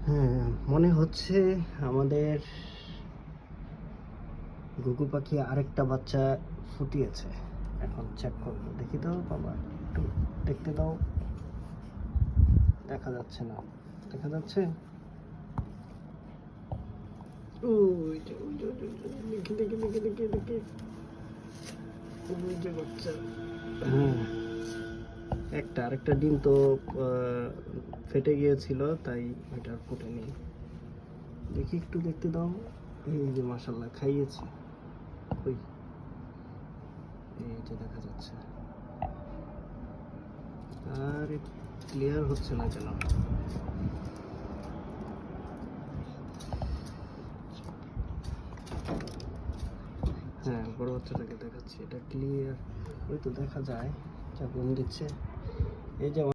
হ্যাঁ, মনে হচ্ছে আমাদের ঘুঘু পাখি আরেকটা বাচ্চা ফুটিয়েছে। এখন চেক করবো, দেখি দাও বাবা, একটু দেখতে দাও। দেখা যাচ্ছে না, দেখা যাচ্ছে? ওই যে ওই যে ওই যে, দেখি দেখি দেখি দেখি দেখি, ওই যে বাচ্চা। হ্যাঁ, একটা আরেকটা ডিম তো ফেটে গিয়েছিল, তাই এটা আর ফোটেনি। দেখি একটু দেখতে দাও। এই যে মাশাআল্লাহ খাইয়েছি। ওই এই যে দেখা যাচ্ছে। আর ক্লিয়ার হচ্ছে না কেন? হ্যাঁ, বড় বাচ্চাটাকে দেখাচ্ছি, এটা ক্লিয়ার। ওই তো দেখা যায়, যা ঘুম দিচ্ছে। এই যে